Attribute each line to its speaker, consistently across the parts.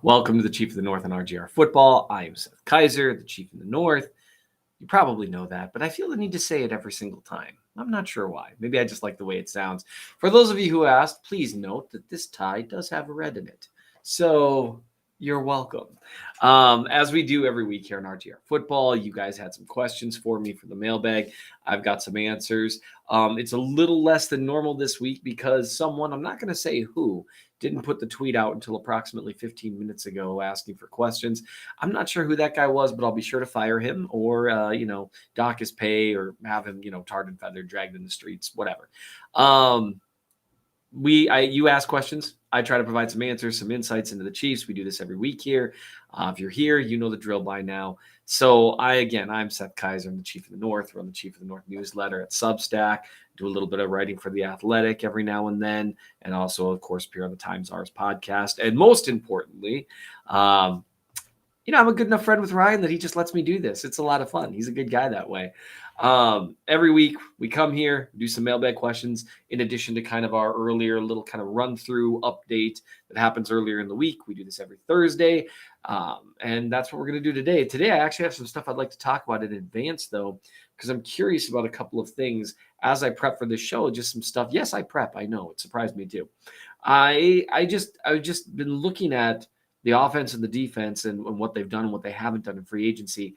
Speaker 1: Welcome to the Chief of the North on RGR Football. I am Seth Kaiser, the Chief of the North. You probably know that, but I feel the need to say it every single time. I'm not sure why. Maybe I just like the way it sounds. For those of you who asked, please note that this tie does have a red in it. So you're welcome. As we do every week here on RGR Football, you guys had some questions for me for the mailbag. I've got some answers. It's a little less than normal this week because someone, I'm not going to say who, didn't put the tweet out until approximately 15 minutes ago asking for questions. I'm not sure who that guy was, but I'll be sure to fire him or, dock his pay or have him, tarred and feathered, dragged in the streets, whatever. You ask questions. I try to provide some answers, some insights into the Chiefs. We do this every week here. If you're here, you know the drill by now. So I'm Seth Kaiser. I'm the Chief of the North. Run the Chief of the North newsletter at Substack. Do a little bit of writing for The Athletic every now and then. And also, of course, appear on the Times Ours podcast. And most importantly, I'm a good enough friend with Ryan that he just lets me do this. It's a lot of fun. He's a good guy that way. Every week we come here, do some mailbag questions in addition to kind of our earlier little kind of run through update that happens earlier in the week. We do this every Thursday. And that's what we're going to do today. Today, I actually have some stuff I'd like to talk about in advance though, because I'm curious about a couple of things as I prep for this show, just some stuff. Yes, I prep. I know it surprised me too. I've just been looking at the offense and the defense and what they've done and what they haven't done in free agency.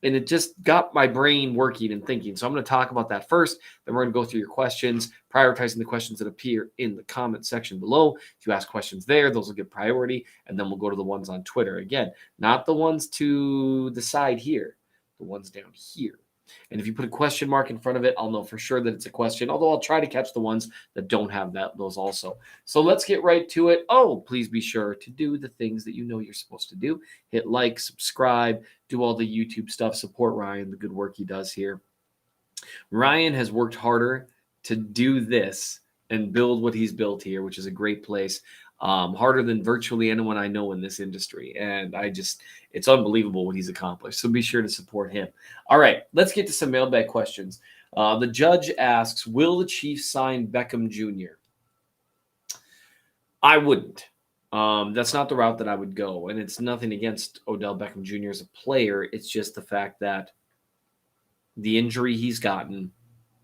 Speaker 1: And it just got my brain working and thinking. So I'm going to talk about that first. Then we're going to go through your questions, prioritizing the questions that appear in the comment section below. If you ask questions there, those will get priority. And then we'll go to the ones on Twitter. Again, not the ones to the side here, the ones down here. And if you put a question mark in front of it, I'll know for sure that it's a question, although I'll try to catch the ones that don't have those also. So let's get right to it. Oh, please be sure to do the things that you know you're supposed to do. Hit like, subscribe, do all the YouTube stuff, support Ryan, the good work he does here. Ryan has worked harder to do this and build what he's built here, which is a great place. Harder than virtually anyone I know in this industry. And it's unbelievable what he's accomplished. So be sure to support him. All right, let's get to some mailbag questions. The judge asks, will the Chiefs sign Beckham Jr.? I wouldn't. That's not the route that I would go. And it's nothing against Odell Beckham Jr. as a player. It's just the fact that the injury he's gotten,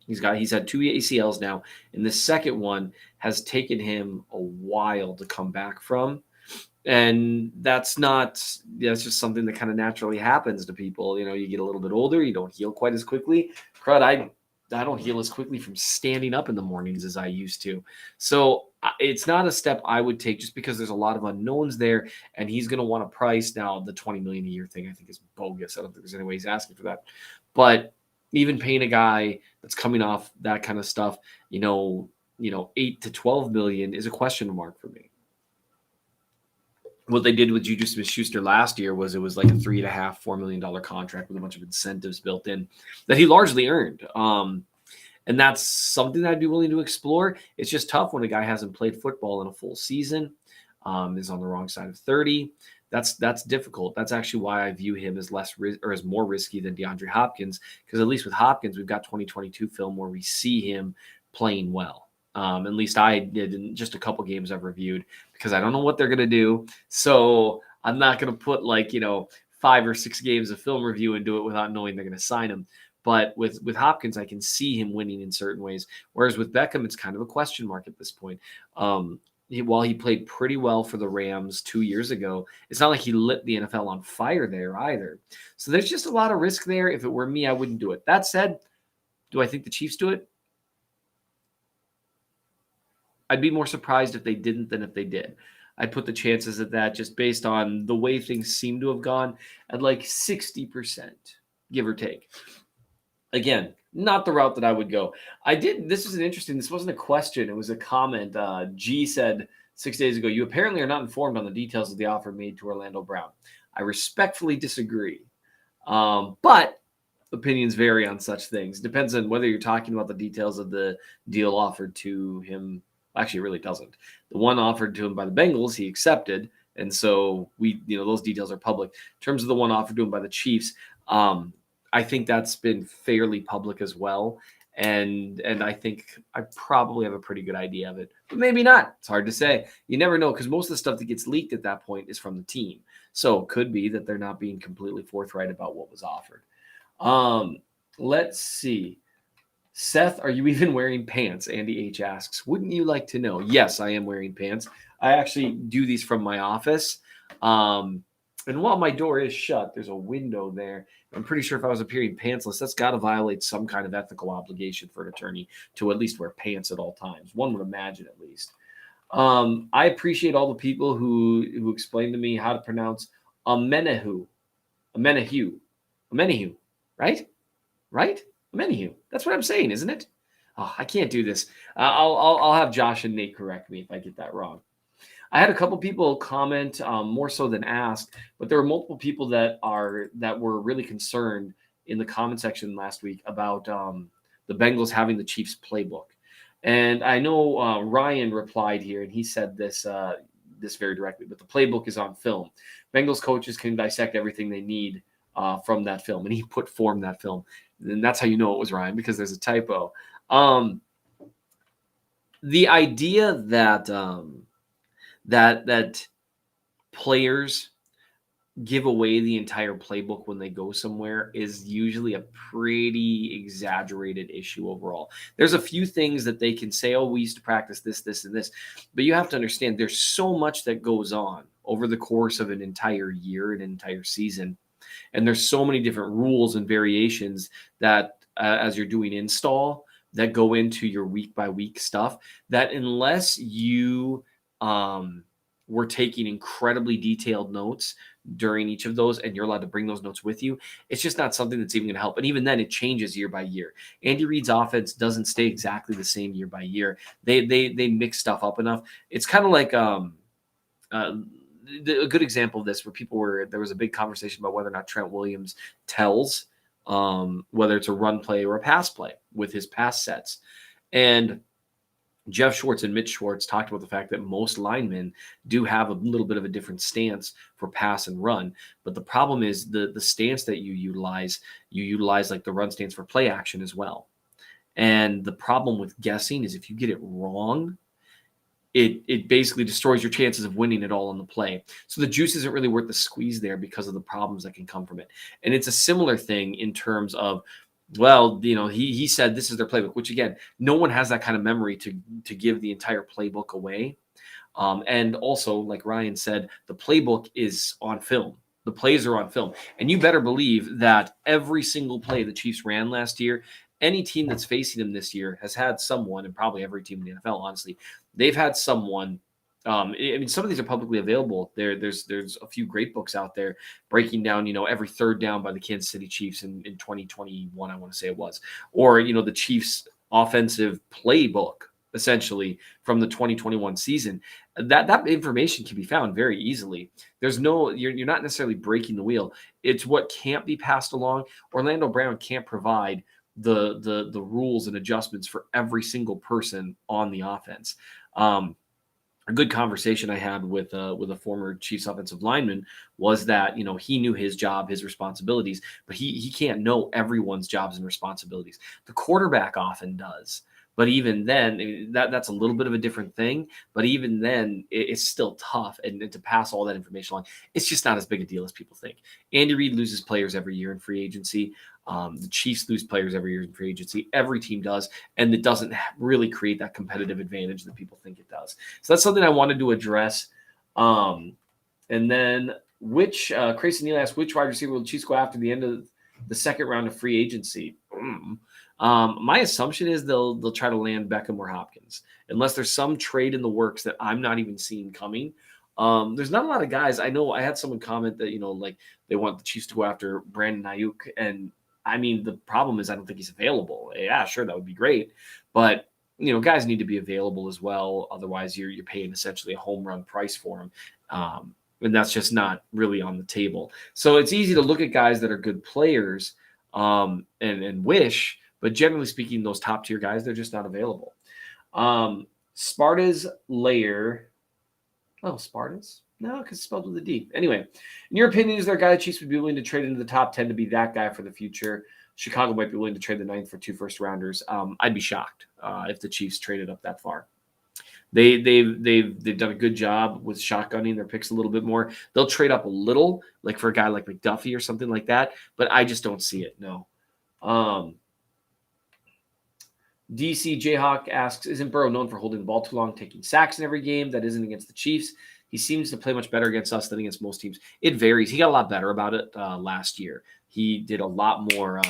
Speaker 1: he's had 2 ACLs now, and the second one has taken him a while to come back from. And that's just something that kind of naturally happens to people. You get a little bit older, you don't heal quite as quickly. Crud, I don't heal as quickly from standing up in the mornings as I used to. So it's not a step I would take just because there's a lot of unknowns there, and he's going to want a price. Now, the $20 million a year thing I think is bogus. I don't think there's any way he's asking for that. But even paying a guy that's coming off that kind of stuff, 8 to 12 million is a question mark for me. What they did with Juju Smith-Schuster last year was it was like a $3.5-4 million contract with a bunch of incentives built in that he largely earned. And that's something that I'd be willing to explore. It's just tough when a guy hasn't played football in a full season, is on the wrong side of 30. That's difficult. That's actually why I view him as as more risky than DeAndre Hopkins, because at least with Hopkins, we've got 2022 film where we see him playing well. At least I did in just a couple games I've reviewed, because I don't know what they're going to do. So I'm not going to put 5 or 6 games of film review and do it without knowing they're going to sign him. But with Hopkins, I can see him winning in certain ways. Whereas with Beckham, it's kind of a question mark at this point. While he played pretty well for the Rams 2 years ago, it's not like he lit the NFL on fire there either. So there's just a lot of risk there. If it were me, I wouldn't do it. That said, do I think the Chiefs do it? I'd be more surprised if they didn't than if they did. I'd put the chances at that, just based on the way things seem to have gone, at 60%, give or take. Again, not the route that I would go. This wasn't a question. It was a comment. G said 6 days ago, you apparently are not informed on the details of the offer made to Orlando Brown. I respectfully disagree. But opinions vary on such things. Depends on whether you're talking about the details of the deal offered to him. Actually, it really doesn't. The one offered to him by the Bengals, he accepted. And so those details are public. In terms of the one offered to him by the Chiefs, I think that's been fairly public as well. And I think I probably have a pretty good idea of it, but maybe not. It's hard to say. You never know, because most of the stuff that gets leaked at that point is from the team. So it could be that they're not being completely forthright about what was offered. Let's see. Seth, are you even wearing pants? Andy H asks. Wouldn't you like to know? Yes, I am wearing pants. I actually do these from my office. And while my door is shut, there's a window there. I'm pretty sure if I was appearing pantsless, that's got to violate some kind of ethical obligation for an attorney to at least wear pants at all times. One would imagine, at least. I appreciate all the people who explained to me how to pronounce Amenehu, Amenehu, Amenehu, right? Right? Amenehu. That's what I'm saying, isn't it? Oh, I can't do this. I'll have Josh and Nate correct me if I get that wrong. I had a couple people comment, more so than ask, but there were multiple people that were really concerned in the comment section last week about the Bengals having the Chiefs playbook. And I know Ryan replied here, and he said this very directly. But the playbook is on film. Bengals coaches can dissect everything they need from that film, and he put form that film, and that's how you know it was Ryan, because there's a typo. The idea that that players give away the entire playbook when they go somewhere is usually a pretty exaggerated issue overall. There's a few things that they can say, oh, we used to practice this, this, and this. But you have to understand there's so much that goes on over the course of an entire year, an entire season. And there's so many different rules and variations that as you're doing install that go into your week by week stuff, that unless you were taking incredibly detailed notes during each of those, and you're allowed to bring those notes with you, it's just not something that's even going to help. And even then, it changes year by year. Andy Reid's offense doesn't stay exactly the same year by year. They mix stuff up enough. It's kind of like a good example of this, where there was a big conversation about whether or not Trent Williams tells, whether it's a run play or a pass play with his pass sets. And Jeff Schwartz and Mitch Schwartz talked about the fact that most linemen do have a little bit of a different stance for pass and run. But the problem is the stance that you utilize like the run stance for play action as well. And the problem with guessing is if you get it wrong, it basically destroys your chances of winning it all on the play. So the juice isn't really worth the squeeze there because of the problems that can come from it. And it's a similar thing in terms of, well, he said this is their playbook, which again, no one has that kind of memory to give the entire playbook away. And also, like Ryan said, the playbook is on film. The plays are on film. And you better believe that every single play the Chiefs ran last year, any team that's facing them this year has had someone, and probably every team in the NFL, honestly, they've had someone. I mean, some of these are publicly available. There's a few great books out there breaking down, every third down by the Kansas City Chiefs in 2021, I want to say it was, or the Chiefs offensive playbook, essentially from the 2021 season. That information can be found very easily. You're not necessarily breaking the wheel. It's what can't be passed along. Orlando Brown can't provide the rules and adjustments for every single person on the offense. A good conversation I had with a former Chiefs offensive lineman was that he knew his job, his responsibilities, but he can't know everyone's jobs and responsibilities. The quarterback often does, but even then, that's a little bit of a different thing. But even then, it's still tough, and to pass all that information along, it's just not as big a deal as people think. Andy Reid loses players every year in free agency. The Chiefs lose players every year in free agency. Every team does, and it doesn't really create that competitive advantage that people think it does. So that's something I wanted to address. And then, Crazy Neal asked, which wide receiver will the Chiefs go after the end of the second round of free agency? My assumption is they'll try to land Beckham or Hopkins, unless there's some trade in the works that I'm not even seeing coming. There's not a lot of guys. I know I had someone comment that like they want the Chiefs to go after Brandon Ayuk, and I mean, the problem is I don't think he's available. Yeah, sure, that would be great. But, guys need to be available as well. Otherwise, you're paying essentially a home run price for him. And that's just not really on the table. So it's easy to look at guys that are good players and wish, but generally speaking, those top tier guys, they're just not available. Sparta's Lair. Oh, Spartans? No, because it's spelled with a D. Anyway, in your opinion, is there a guy the Chiefs would be willing to trade into the top 10 to be that guy for the future? Chicago might be willing to trade the 9th for 2 first-rounders. I'd be shocked if the Chiefs traded up that far. They've done a good job with shotgunning their picks a little bit more. They'll trade up a little, like for a guy like McDuffie or something like that, but I just don't see it. No. DC Jayhawk asks, isn't Burrow known for holding the ball too long, taking sacks in every game? That isn't against the Chiefs. He seems to play much better against us than against most teams. It varies. He got a lot better about it last year. He did a lot more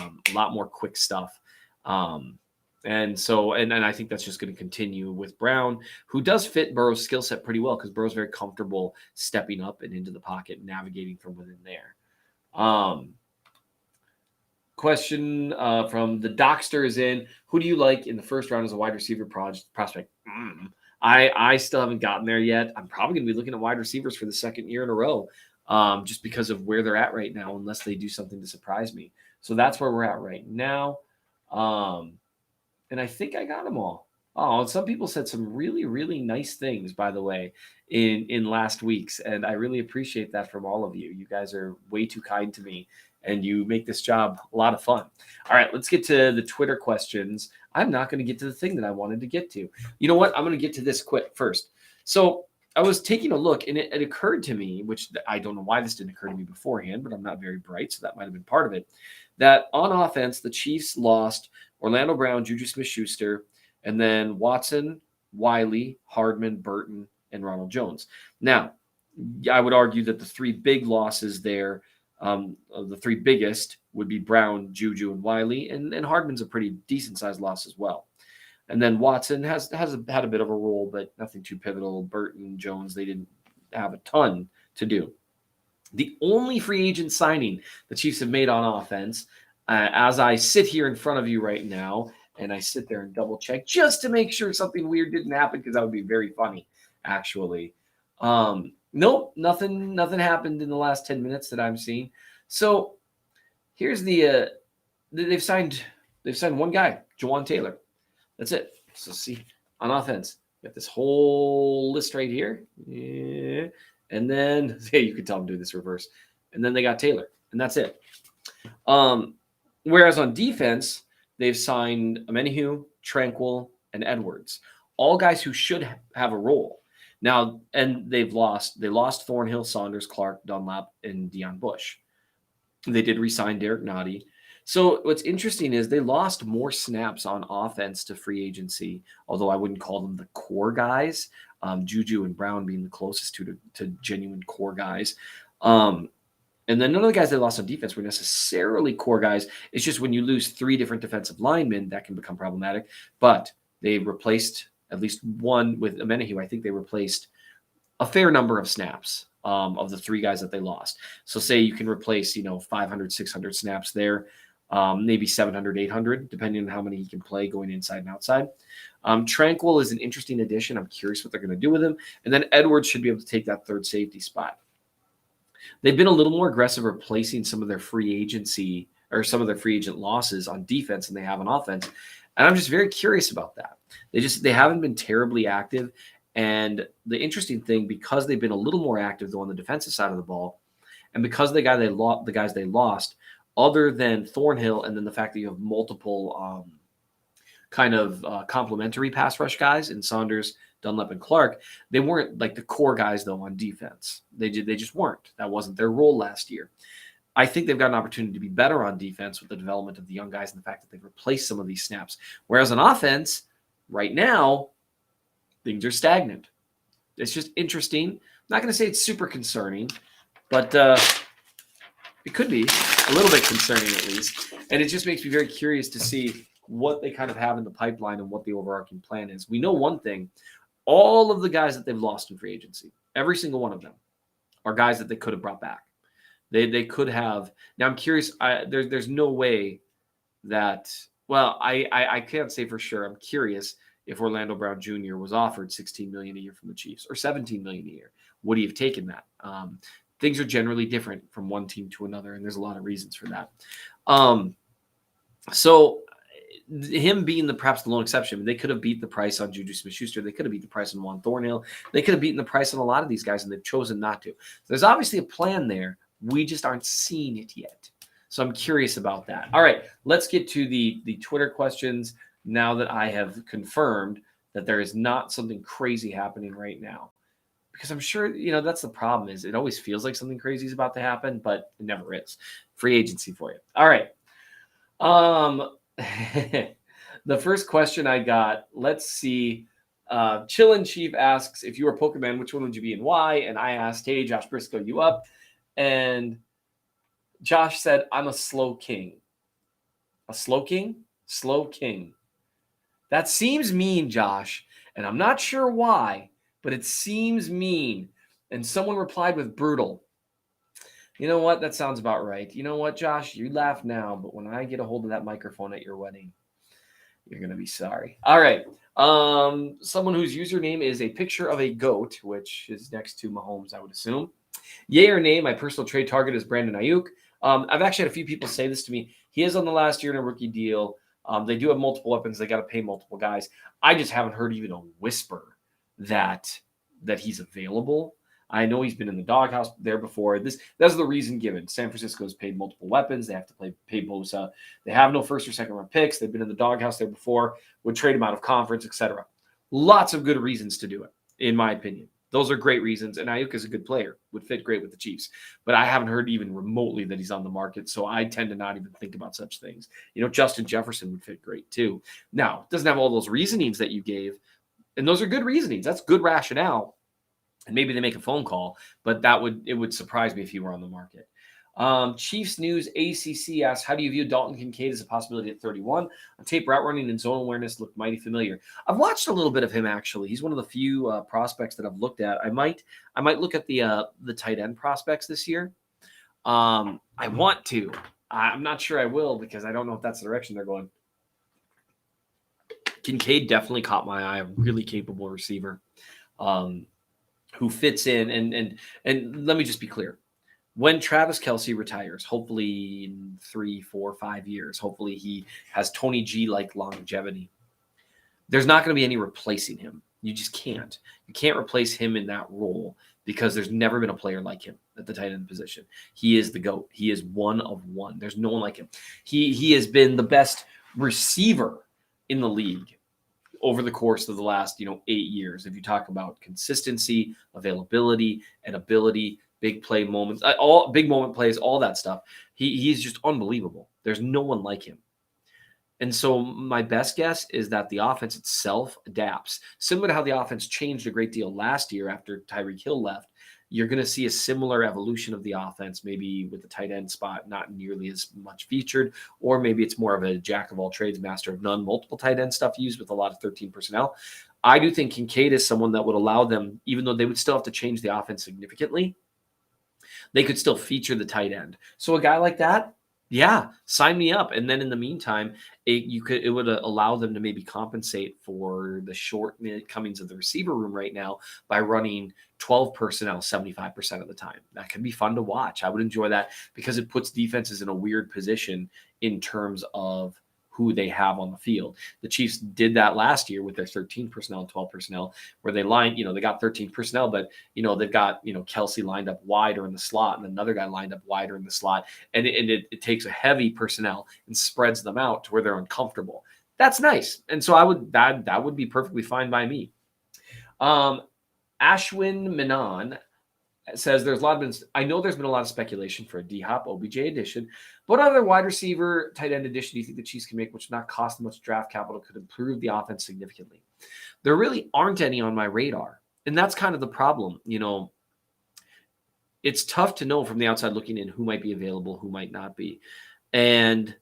Speaker 1: quick stuff. And I think that's just going to continue with Brown, who does fit Burrow's skill set pretty well because Burrow's very comfortable stepping up and into the pocket and navigating from within there. Question from the Dockster is in. Who do you like in the first round as a wide receiver prospect? I still haven't gotten there yet. I'm probably going to be looking at wide receivers for the second year in a row just because of where they're at right now, unless they do something to surprise me. So that's where we're at right now. And I think I got them all. Oh, and some people said some really, really nice things, by the way, in last week's. And I really appreciate that from all of you. You guys are way too kind to me, and you make this job a lot of fun. All right, let's get to the Twitter questions. I'm not going to get to the thing that I wanted to get to. You know what? I'm going to get to this quick first. So I was taking a look, and it occurred to me, which I don't know why this didn't occur to me beforehand, but I'm not very bright, so that might have been part of it, that on offense, the Chiefs lost Orlando Brown, Juju Smith-Schuster, and then Watson, Wiley, Hardman, Burton, and Ronald Jones. Now, I would argue that the three big losses there, the three biggest would be Brown, Juju, and Wiley, and Hardman's a pretty decent-sized loss as well. And then Watson had a bit of a role, but nothing too pivotal. Burton, Jones, they didn't have a ton to do. The only free agent signing the Chiefs have made on offense, as I sit here in front of you right now, and I sit there and double check just to make sure something weird didn't happen, because that would be very funny, actually. Nope, nothing happened in the last 10 minutes that I'm seeing. So here's they've signed one guy, Jawan Taylor. That's it. So see, on offense, you got this whole list right here. Yeah. And then, hey, you can tell I'm doing this reverse. And then they got Taylor, and that's it. Whereas on defense, they've signed Amenahu, Tranquil, and Edwards, all guys who should have a role. Now, and they lost Thornhill, Saunders, Clark, Dunlap, and Deion Bush. They did re-sign Derek Nottie. So what's interesting is they lost more snaps on offense to free agency, although I wouldn't call them the core guys, Juju and Brown being the closest to genuine core guys. And then none of the guys they lost on defense were necessarily core guys. It's just when you lose three different defensive linemen, that can become problematic. But they replaced at least one with Amenahu. I think they replaced a fair number of snaps of the three guys that they lost. So say you can replace, 500, 600 snaps there, maybe 700, 800, depending on how many he can play going inside and outside. Tranquil is an interesting addition. I'm curious what they're going to do with him. And then Edwards should be able to take that third safety spot. They've been a little more aggressive replacing some of their free agency or some of their free agent losses on defense than they have on offense. And I'm just very curious about that. They haven't been terribly active. And the interesting thing, because they've been a little more active though on the defensive side of the ball, and because the guys they lost, other than Thornhill, and then the fact that you have multiple complementary pass rush guys in Saunders, Dunlap, and Clark, they weren't like the core guys though on defense. They just weren't. That wasn't their role last year. I think they've got an opportunity to be better on defense with the development of the young guys and the fact that they've replaced some of these snaps. Whereas on offense, right now, things are stagnant. It's just interesting. I'm not going to say it's super concerning, but it could be a little bit concerning at least. And it just makes me very curious to see what they kind of have in the pipeline and what the overarching plan is. We know one thing. All of the guys that they've lost in free agency, every single one of them, are guys that they could have brought back. They could have. Now, I'm curious. There's no way that – well, I can't say for sure. I'm curious if Orlando Brown Jr. was offered $16 million a year from the Chiefs or $17 million a year. Would he have taken that? Things are generally different from one team to another, and there's a lot of reasons for that. So him being perhaps the lone exception, they could have beat the price on Juju Smith-Schuster. They could have beat the price on Juan Thornhill. They could have beaten the price on a lot of these guys, and they've chosen not to. So there's obviously a plan there. We just aren't seeing it yet. So I'm curious about that. All right, let's get to the Twitter questions now that I have confirmed that there is not something crazy happening right now. Because I'm sure, that's the problem is it always feels like something crazy is about to happen, but it never is. Free agency for you. All right. The first question I got, let's see. Chillin' Chief asks, if you were Pokemon, which one would you be and why? And I asked, hey, Josh Briscoe, you up? And Josh said, I'm a slow king. A slow king? Slow king. That seems mean, Josh, and I'm not sure why, but it seems mean. And someone replied with brutal. You know what? That sounds about right. You know what, Josh? You laugh now, but when I get a hold of that microphone at your wedding, you're going to be sorry. All right. Someone whose username is a picture of a goat, which is next to Mahomes, I would assume. Yay or nay, my personal trade target is Brandon Ayuk. I've actually had a few people say this to me. He is on the last year in a rookie deal. They do have multiple weapons. They got to pay multiple guys. I just haven't heard even a whisper that he's available. I know he's been in the doghouse there before. That's the reason given. San Francisco's paid multiple weapons. They have to pay Bosa. They have no first or second round picks. They've been in the doghouse there before. Would trade him out of conference, etc. Lots of good reasons to do it, in my opinion. Those are great reasons, and Ayuk is a good player, would fit great with the Chiefs. But I haven't heard even remotely that he's on the market, so I tend to not even think about such things. Justin Jefferson would fit great too. Now, it doesn't have all those reasonings that you gave, and those are good reasonings. That's good rationale, and maybe they make a phone call, but it would surprise me if he were on the market. Chiefs News ACC asks, how do you view Dalton Kincaid as a possibility at 31? On tape, route running and zone awareness looked mighty familiar. I've watched a little bit of him, actually. He's one of the few prospects that I've looked at. I might look at the tight end prospects this year. I want to. I'm not sure I will because I don't know if that's the direction they're going. Kincaid definitely caught my eye. A really capable receiver who fits in. And let me just be clear. When Travis Kelce retires, hopefully in 3, 4, 5 years, hopefully he has Tony G-like longevity. There's not going to be any replacing him. You just can't. You can't replace him in that role because there's never been a player like him at the tight end position. He is the GOAT. He is one of one. There's no one like him. He has been the best receiver in the league over the course of the last 8 years. If you talk about consistency, availability, and ability, big play moments, all big moment plays, all that stuff. He's just unbelievable. There's no one like him. And so my best guess is that the offense itself adapts. Similar to how the offense changed a great deal last year after Tyreek Hill left, you're going to see a similar evolution of the offense, maybe with the tight end spot not nearly as much featured, or maybe it's more of a jack of all trades, master of none, multiple tight end stuff used with a lot of 13 personnel. I do think Kincaid is someone that would allow them, even though they would still have to change the offense significantly, they could still feature the tight end. So a guy like that, yeah, sign me up. And then in the meantime, it would allow them to maybe compensate for the shortcomings of the receiver room right now by running 12 personnel 75% of the time. That can be fun to watch. I would enjoy that because it puts defenses in a weird position in terms of who they have on the field. The Chiefs did that last year with their 13 personnel and 12 personnel, where they they got 13 personnel, but they've got Kelce lined up wider in the slot and another guy lined up wider in the slot, and it takes a heavy personnel and spreads them out to where they're uncomfortable. That's nice, and so that would be perfectly fine by me. Ashwin Menon says I know there's been a lot of speculation for a D-Hop OBJ addition. What other wide receiver tight end addition do you think the Chiefs can make, which would not cost much draft capital, could improve the offense significantly? There really aren't any on my radar. And that's kind of the problem. It's tough to know from the outside looking in who might be available, who might not be. And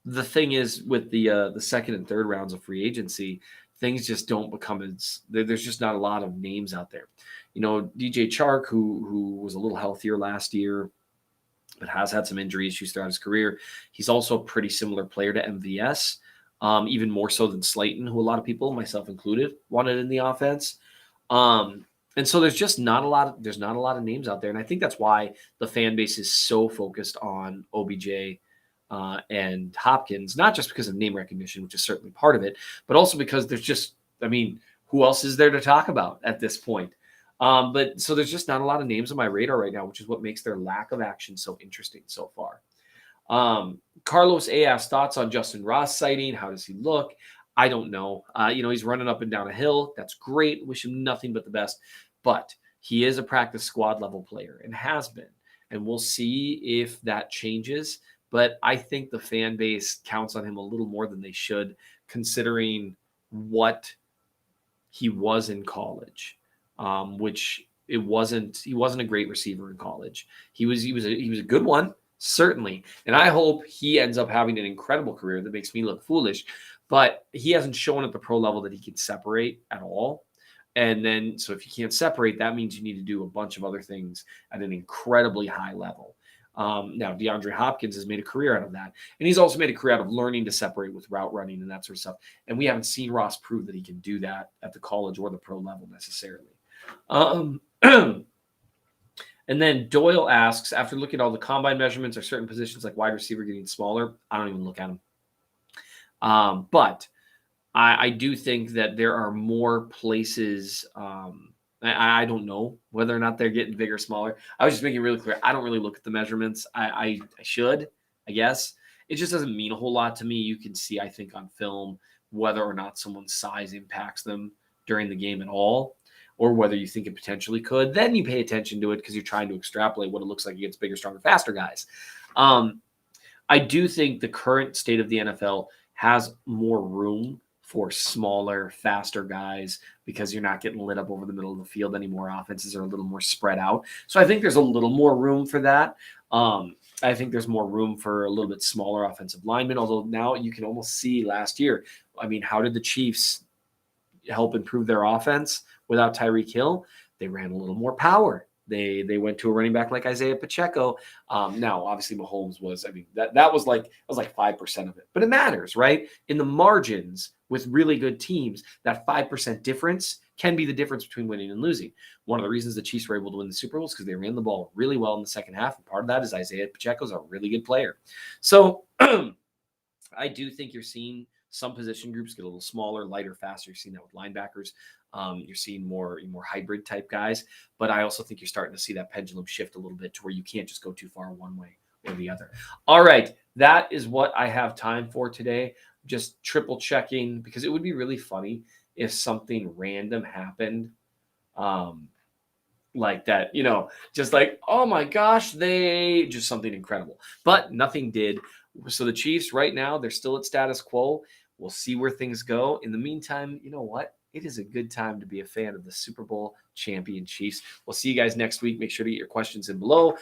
Speaker 1: the thing is with the second and third rounds of free agency, things just don't become there's just not a lot of names out there. DJ Chark, who was a little healthier last year, but has had some injury issues throughout his career. He's also a pretty similar player to MVS, even more so than Slayton, who a lot of people, myself included, wanted in the offense. And so there's just not a lot of names out there. And I think that's why the fan base is so focused on OBJ and Hopkins, not just because of name recognition, which is certainly part of it, but also because who else is there to talk about at this point? So there's just not a lot of names on my radar right now, which is what makes their lack of action so interesting so far. Carlos A asked thoughts on Justin Ross sighting. How does he look? I don't know. He's running up and down a hill. That's great. Wish him nothing but the best. But he is a practice squad level player and has been. And we'll see if that changes. But I think the fan base counts on him a little more than they should, considering what he was in college, which he wasn't a great receiver in college. He was a good one, certainly. And I hope he ends up having an incredible career that makes me look foolish. But he hasn't shown at the pro level that he can separate at all. And then, so if you can't separate, that means you need to do a bunch of other things at an incredibly high level. Now, DeAndre Hopkins has made a career out of that. And he's also made a career out of learning to separate with route running and that sort of stuff. And we haven't seen Ross prove that he can do that at the college or the pro level necessarily. And then Doyle asks, after looking at all the combine measurements, are certain positions like wide receiver getting smaller? I don't even look at them. But I do think that there are more places. I don't know whether or not they're getting bigger or smaller. I was just making it really clear. I don't really look at the measurements. I should, I guess. It just doesn't mean a whole lot to me. You can see, I think, on film whether or not someone's size impacts them during the game at all, or whether you think it potentially could. Then you pay attention to it because you're trying to extrapolate what it looks like against bigger, stronger, faster guys. I do think the current state of the NFL has more room for smaller, faster guys because you're not getting lit up over the middle of the field anymore. Offenses are a little more spread out. So I think there's a little more room for that. I think there's more room for a little bit smaller offensive linemen, although now you can almost see last year. I mean, how did the Chiefs help improve their offense without Tyreek Hill? They ran a little more power. They went to a running back like Isaiah Pacheco. Now, obviously, Mahomes was, I mean, that was like 5% of it. But it matters, right? In the margins with really good teams, that 5% difference can be the difference between winning and losing. One of the reasons the Chiefs were able to win the Super Bowl is because they ran the ball really well in the second half. And part of that is Isaiah Pacheco's a really good player. So I do think you're seeing some position groups get a little smaller, lighter, faster. You're seeing that with linebackers. You're seeing more hybrid type guys. But I also think you're starting to see that pendulum shift a little bit to where you can't just go too far one way or the other. All right. That is what I have time for today. Just triple checking, because it would be really funny if something random happened like that, just like, oh my gosh, just something incredible. But nothing did. So the Chiefs right now, they're still at status quo. We'll see where things go. In the meantime, you know what? It is a good time to be a fan of the Super Bowl champion Chiefs. We'll see you guys next week. Make sure to get your questions in below,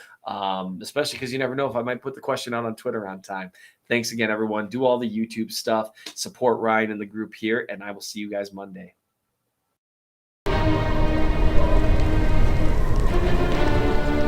Speaker 1: especially because you never know if I might put the question out on Twitter on time. Thanks again, everyone. Do all the YouTube stuff. Support Ryan and the group here, and I will see you guys Monday.